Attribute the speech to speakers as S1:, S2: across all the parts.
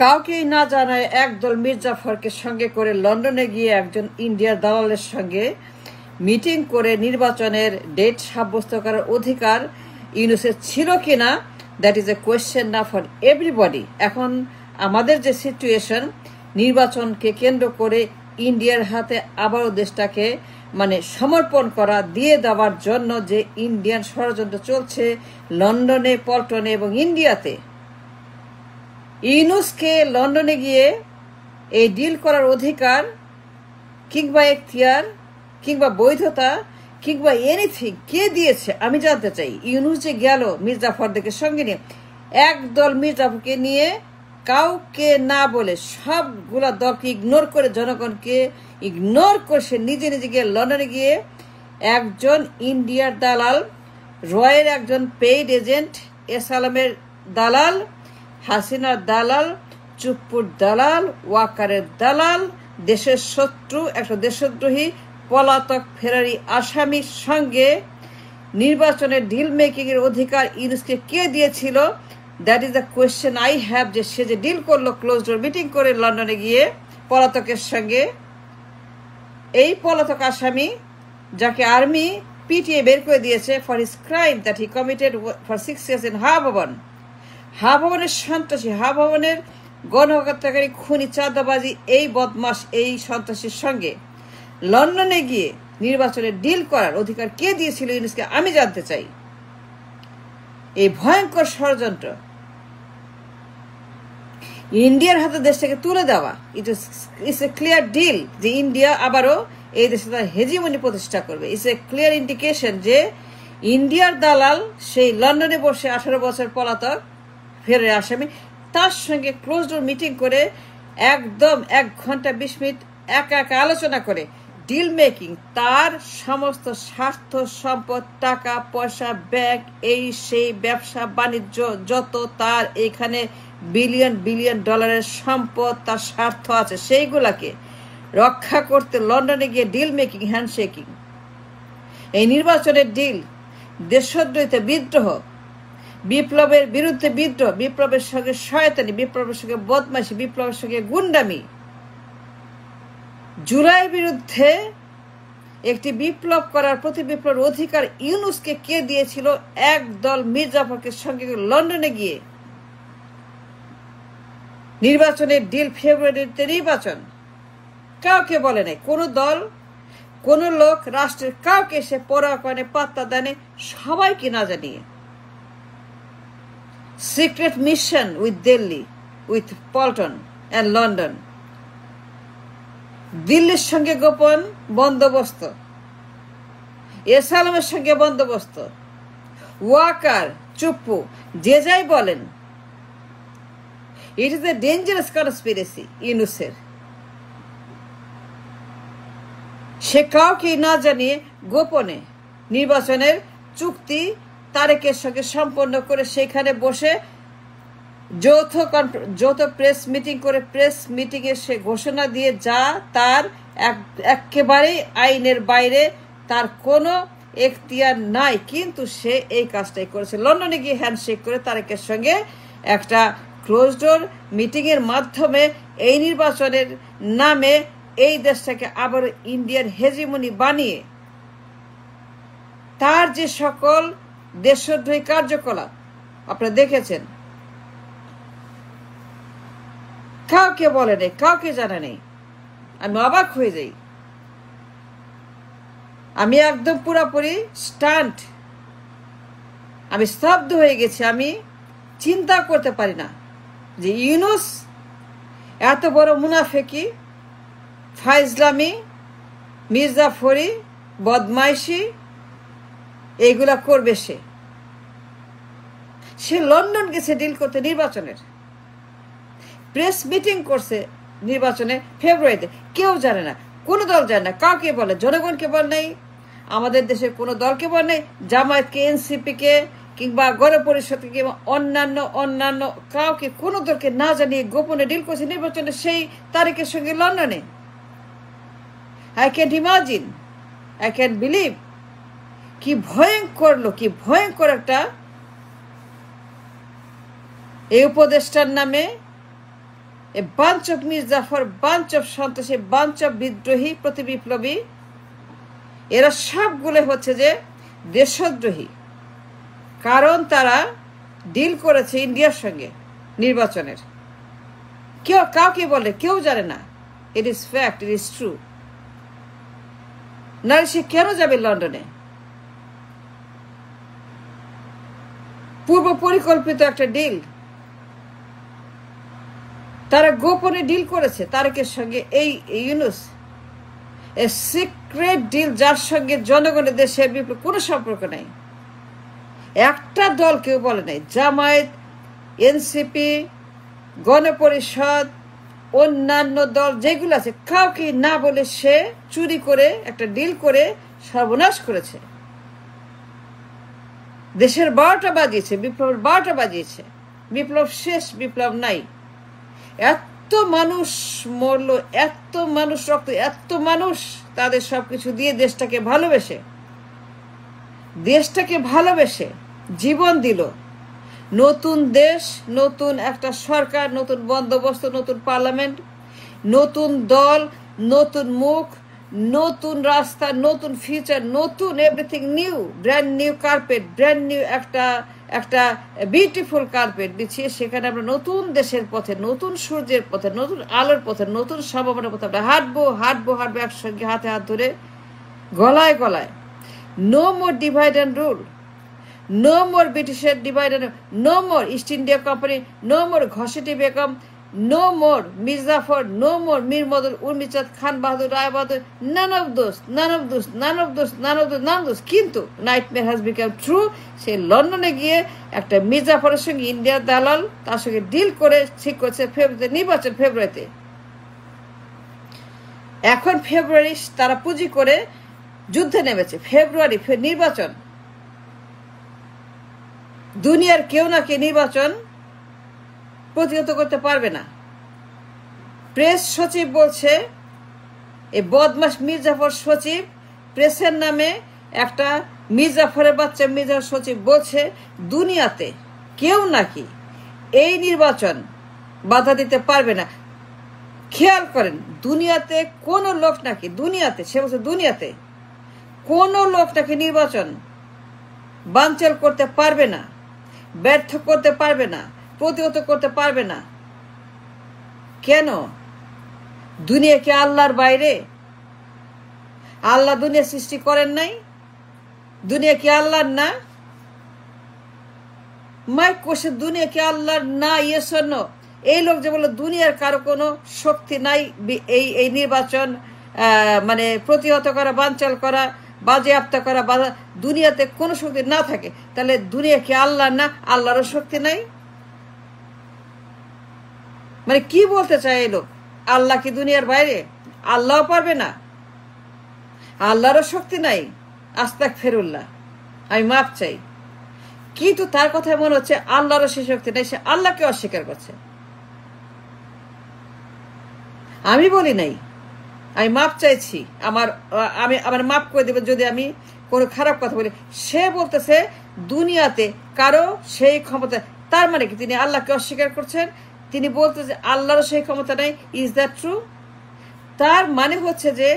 S1: কাউকেই না জানায় একদল মির্জাফরকে সঙ্গে করে লন্ডনে গিয়ে একজন ইন্ডিয়ার দালালের সঙ্গে মিটিং করে নির্বাচনের ডেট সাব্যস্ত করার অধিকার ইউনূসের ছিল কিনা, দ্যাট ইজ এ কোয়েশ্চেন না ফর এভরিবডি। এখন আমাদের যে সিচুয়েশন, নির্বাচনকে কেন্দ্র করে ইন্ডিয়ার হাতে আবারও দেশটাকে সমর্পণ করা, দিয়ে দেওয়ার জন্য যে ইন্ডিয়ান ষড়যন্ত্র চলছে লন্ডনে, পল্টনে এবং ইন্ডিয়াতে, ইউনূসকে লন্ডনে গিয়ে এই ডিল করার অধিকার কিংবা এখতিয়ার কিংবা বৈধতা কিংবা এনিথিং কে দিয়েছে আমি জানতে চাই। ইউনূস যে গেল মির্জাফরদেরকে সঙ্গে নিয়ে, একদল মির্জাফরকে নিয়ে কাউকে না বলে সবগুলা দলকে ইগনোর করে, জনগণকে ইগনোর করে সে নিজে নিজে গিয়ে লন্ডনে গিয়ে একজন ইন্ডিয়ার দালাল, রয়ের একজন পেইড এজেন্ট, এস আলমের দালাল, হাসিনার দালাল, চুপ্পুর দালাল, ওয়াকারের দালাল, দেশের শত্রু, একটা দেশদ্রোহী পলাতক ফেরারি আসামির সঙ্গে নির্বাচনের ডিল মেকিং এর অধিকার ইউনূসকে কে দিয়েছিল? That is the question I have. যে সে যে ডিল করলো ক্লোজ ডোর মিটিং করে লন্ডনে গিয়ে পলাতকের সঙ্গে, এই পলাতক আসামি যাকে আর্মি পিটিয়ে বের করে দিয়েছে for his crime that he committed for 6 years in হাওয়া ভবনের সন্ত্রাসী, হাওয়া ভবনের গণহত্যাকারী, খুনি, চাঁদাবাজি, এই বদমাস, এই সন্ত্রাসীর সঙ্গে লন্ডনে গিয়ে নির্বাচনে ডিল করার অধিকার কে দিয়েছিল ইউনূসকে আমি জানতে চাই। এই ভয়ঙ্কর ষড়যন্ত্র ইন্ডিয়ার হাতে দেশটাকে তুলে দেওয়া, ইটস এ ক্লিয়ার ডিল যে ইন্ডিয়া আবারও এই দেশে তার হেজিমনি প্রতিষ্ঠা করবে। ইটস এ ক্লিয়ার ইন্ডিকেশন যে ইন্ডিয়ার দালাল সেই লন্ডনে বসে 18 বছর পলাতক ফেরে আসামি, তার সঙ্গে ক্লোজ ডোর মিটিং করে একদম 1 ঘন্টা 20 মিনিট একা একা আলোচনা করে ডিল মেকিং, তার সমস্ত স্বার্থ, সম্পদ, টাকা পয়সা, ব্যাংক, এই সেই ব্যবসা বাণিজ্য যত তার এখানে বিলিয়ন বিলিয়ন ডলারের সম্পদ, তার স্বার্থ আছে, সেইগুলাকে রক্ষা করতে লন্ডনে গিয়ে ডিল মেকিং, হ্যান্ডশেকিং, এই নির্বাচনের ডিল, দেশদ্রোহিতে বিদ্রোহ, বিপ্লবের বিরুদ্ধে বিদ্রোহ, বিপ্লবের সঙ্গে শয়তানি, বিপ্লবের সঙ্গে বদমাইশি, বিপ্লবের সঙ্গে গুন্ডামি, জুলাইয়ের বিরুদ্ধে একটি বিপ্লব করার, প্রতি বিপ্লবের অধিকার ইউনূসকে কে দিয়েছিল? একদল মির্জাফরকে সঙ্গে লন্ডনে গিয়ে নির্বাচনের ডিল, ফেব্রুয়ারিতে নির্বাচন, কাউকে বলে নাই, কোন দল, কোন লোক, রাষ্ট্রের কাউকে সে পরোয়া করে, পাত্তা দেয়, সবাইকে না জানিয়ে secret mission with Delhi, with Paltan and London, দিল্লির সঙ্গে গোপন বন্দোবস্ত, এস আলমের সঙ্গে বন্দোবস্ত, ওয়াকার, চুপ্পু, যে যাই বলেন, it is a dangerous conspiracy ইউনূসের। সে কাউকে না জানিয়ে গোপনে নির্বাচনের চুক্তি তারেকের সঙ্গে সম্পন্ন করে সেখানে বসে যৌথ প্রেস মিটিং করে, প্রেস মিটিং এ সে ঘোষণা দিয়ে যা তার একেবারেই আইনের বাইরে, তার কোনো এখতিয়ার নাই, কিন্তু সে এই কাজটাই করেছে। লন্ডনে গিয়ে হ্যান্ডশেক করে তারেকের সঙ্গে একটা ক্লোজ ডোর মিটিং এর মাধ্যমে এই নির্বাচনের নামে এই দেশটাকে আবার ইন্ডিয়ান হেজিমনি বানিয়ে তার যে সকল দেশদ্রোহী কার্যকলাপ আপনারা দেখেছেন, কাউকে বলে নেই, কাউকে জানা নেই। আমি অবাক হয়ে যাই, আমি একদম পুরোপুরি স্টান্ট, আমি স্তব্ধ হয়ে গেছি। আমি চিন্তা করতে পারি না যে ইউনূস এত বড় মুনাফেকি, ফাইজলামি, মির্জাফরি, বদমাইশি এইগুলা করবে। সে লন্ডন গেছে ডিল করতে, নির্বাচনের প্রেস মিটিং করছে নির্বাচনে ফেব্রুয়ারিতে, কেউ জানে না, কোনো দল জানে না, কাউকে বলে, জনগণকে বল নেই, আমাদের দেশের কোনো দলকে বল নেই, জামায়াতকে, এনসিপিকে কিংবা গণপরিষদকে কিংবা অন্যান্য কাউকে, কোনো দলকে না জানিয়ে গোপনে ডিল করছে নির্বাচনে সেই তারিখের সঙ্গে লন্ডনে। I can't imagine, I can't believe, কি ভয়ঙ্কর লোক, কি ভয়ঙ্কর একটা এই উপদেষ্টার নামে a bunch of Mir Jafar, bunch of সন্ত্রাসী, বাঞ্চ অফ বিদ্রোহী প্রতি বিপ্লবী, এরা সবগুলো হচ্ছে যে দেশদ্রোহী। কারণ তারা ডিল করেছে ইন্ডিয়ার সঙ্গে নির্বাচনের। কেউ কাউকে বলে, কেউ জানে না। It is fact, it is true. নারী সে কেন যাবে লন্ডনে? পূর্ব পরিকল্পিত একটা ডিল, তারা গোপনে ডিল করেছে তারেকের সঙ্গে। এই ইউনূস এ সিক্রেট ডিল, যার সঙ্গে জনগণের দেশের বিপ্লব কোনো সম্পর্ক নাই। একটা দল কেউ বলে নাই, জামায়াত, এনসিপি, গণপরিষদ, অন্যান্য দল যেগুলো আছে, কাউকে না বলে সে চুরি করে একটা ডিল করে সর্বনাশ করেছে। দেশের 12টা বাজিয়েছে, বিপ্লবের 12টা বাজিয়েছে। বিপ্লব শেষ, বিপ্লব নাই। এত মানুষ মরল, এত মানুষ রক্ত, এত মানুষ তাদের সবকিছু দিয়ে দেশটাকে ভালোবেসে জীবন দিল। নতুন দেশ, নতুন একটা সরকার, নতুন বন্দোবস্ত, নতুন পার্লামেন্ট, নতুন দল, নতুন মুখ, নতুন রাস্তা, নতুন ফিউচার, নতুন everything new, brand new carpet, brand new একটা বিউটিফুল কার্পেট বিছিয়ে সেখানে আমরা নতুন দেশের পথে, নতুন সূর্যের পথে, নতুন আলোর পথে, নতুন সম্ভাবনার পথে আমরা হাঁটবো একসঙ্গে, হাতে হাত ধরে, গলায় গলায়। No more divide and rule, no more ব্রিটিশের divide and, no more East India company, no more Ghaseti Begum, no more Mir Jafar, no more Mir Madan, Urmichand, Khan Bahadur, Rai Bahadur, none of those. কিন্তু নাইটমেয়ার হ্যাজ বিকাম ট্রু। সে লন্ডনে গিয়ে একটা মির্জাফরের সঙ্গে ইন্ডিয়ার দালাল, তার সঙ্গে ডিল করে ঠিক করছে নির্বাচন ফেব্রুয়ারিতে। এখন ফেব্রুয়ারি তারা পুঁজি করে যুদ্ধে নেমেছে। ফেব্রুয়ারি নির্বাচন, দুনিয়ার কেউ না কে নির্বাচন প্রতিহত করতে পারবে না। প্রেস সচিব বলছে, এই বদমাস মির্জাফর সচিব, প্রেসের নামে একটা মির্জাফরের বাচ্চা মির্জাফর সচিব বলছে দুনিয়াতে কেউ নাকি এই নির্বাচন বাধা দিতে পারবে না। খেয়াল করেন, দুনিয়াতে কোন লোক নাকি, দুনিয়াতে, সে বলছে দুনিয়াতে কোন লোক নাকি নির্বাচন বানচাল করতে পারবে না, ব্যর্থ করতে পারবে না, প্রতিহত করতে পারবে না। কেন? দুনিয়া কি আল্লাহর বাইরে? আল্লাহ দুনিয়া সৃষ্টি করেন নাই? দুনিয়া কি আল্লাহর না? মাই কোশ্চেন, দুনিয়া কি আল্লাহর না? Yes or no? এই লোক যে বলল দুনিয়ার কারো কোনো শক্তি নাই এই নির্বাচন মানে প্রতিহত করা, বানচাল করা, বাজেয়াপ্ত করা, দুনিয়াতে কোনো শক্তি না থাকে, তাহলে দুনিয়া কি আল্লাহর না? আল্লাহরও শক্তি নাই? মানে কি বলতে চায় এই লোক? আল্লাহ কি দুনিয়ার বাইরে? আল্লাহও পারবে না? আল্লাহরও শক্তি নাই? আস্তাগফিরুল্লাহ, আমি মাপ চাই। কিন্তু তার কথায় মনে হচ্ছে আল্লাহরও সে শক্তি নাই, সে আল্লাহকে অস্বীকার করছে। আমি বলি নাই, আমি মাপ চাইছি, আমার মাপ করে দেবেন যদি আমি কোনো খারাপ কথা বলি। সে বলতেছে দুনিয়াতে কারো সেই ক্ষমতা, তার মানে কি তিনি আল্লাহকে অস্বীকার করছেন? তিনি বলতেছে আল্লাহরও সেই ক্ষমতা নাই। Is that true? তার মানে হচ্ছে যে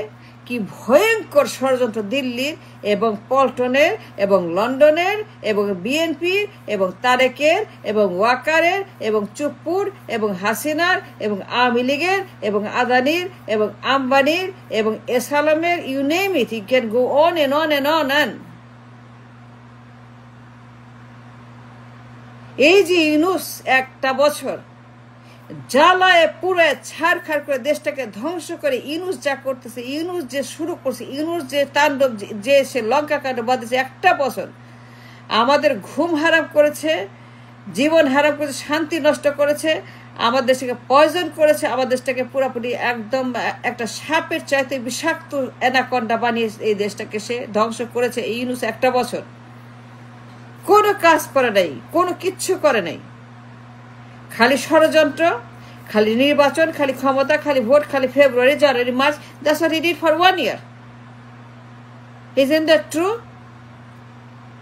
S1: কি ভয়ঙ্কর ষড়যন্ত্র দিল্লির এবং পল্টনের এবং লন্ডনের এবং বিএনপির এবং তারেকের এবং ওয়াকারের এবং চুপ্পুর এবং হাসিনার এবং আওয়ামী লীগের এবং আদানির এবং আম্বানির এবং এসালামের, you name it, you can go on and on and on and. এই যে ইউনূস একটা বছর জ্বালায় পুরায় ছাড়খাড় করে দেশটাকে ধ্বংস করে ইউনূস যা করতেছে, ইউনূস যে শুরু করছে, ইউনূস যে তাণ্ডব, যে সে লঙ্কা কাণ্ড বাঁধেছে, একটা বছর আমাদের ঘুম হারাম করেছে, জীবন হারাম করেছে, শান্তি নষ্ট করেছে, আমার দেশটাকে পয়জন করেছে, আমার দেশটাকে পুরোপুরি একদম একটা সাপের চাইতে বিষাক্ত অ্যানাকন্ডা বানিয়ে এই দেশটাকে সে ধ্বংস করেছে। এই ইউনূস একটা বছর কোনো কাজ করে নাই, কোনো কিচ্ছু করে নাই, খালি ষড়যন্ত্র, খালি নির্বাচন, খালি ক্ষমতা, খালি ভোট, খালি February, January, March. That's what he did for 1 year. Isn't that true?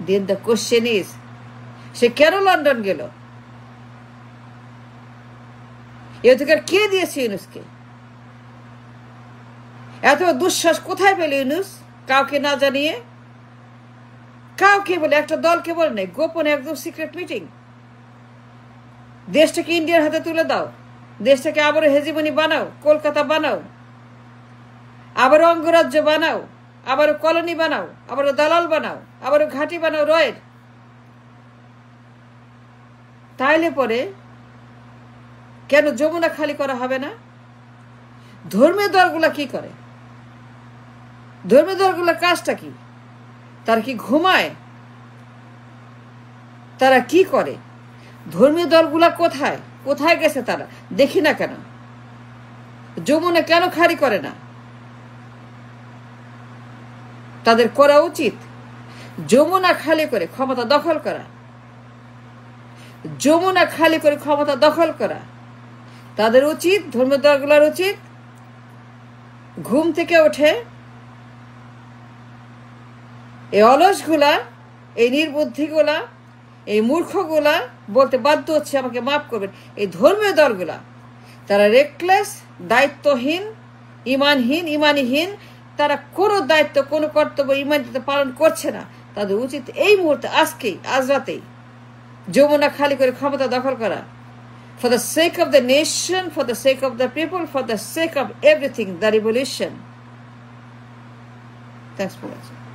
S1: Then the question is, সে কেন লন্ডন গেল? এই অধিকার কে দিয়েছে ইউনুসকে? এত দুঃশ্বাস কোথায় পেল ইউনুস? কাউকে না জানিয়ে, কাউকে বলে, একটা দলকে বলে নাই, গোপনে একদম সিক্রেট মিটিং। দেশটাকে ইন্ডিয়ার হাতে তুলে দাও, দেশটাকে আবারও হেজিমনি বানাও, কলকাতা বানাও, আবারও অঙ্গরাজ্য বানাও, আবারও কলোনি বানাও, আবারও দালাল বানাও, আবারও ঘাঁটি বানাও রয়ের। তাইলে পরে কেন যমুনা খালি করা হবে না? ধর্মীয় দলগুলা কি করে? ধর্মীয় দলগুলোর কাজটা কি? তারা কি ঘুমায়? তারা কি করে? ধর্মীয় দলগুলা কোথায় কোথায় গেছে তারা দেখি না কেন? যমুনা কেন খালি করে না? তাদের করা উচিত যমুনা খালি করে ক্ষমতা দখল করা। যমুনা খালি করে ক্ষমতা দখল করা তাদের উচিত। ধর্মীয় দলগুলোর উচিত ঘুম থেকে ওঠে এই অলসগুলা, এই নির্বুদ্ধিগুলা, এই মূর্খগুলা বলতে বাধ্য হচ্ছে, আমাকে মাফ করবেন, এই ধর্মীয় দলগুলা তারা রেকলেস, দায়িত্বহীন, ইমানিহীন। তারা কোনো দায়িত্ব, কোনো কর্তব্য ইমানিতে পালন করছে না। তাদের উচিত এই মুহূর্তে, আজকেই, আজ রাতেই যমুনা খালি করে ক্ষমতা দখল করা, for the sake of the nation, for the sake of the people, for the sake of everything, the revolution. Thanks for watching.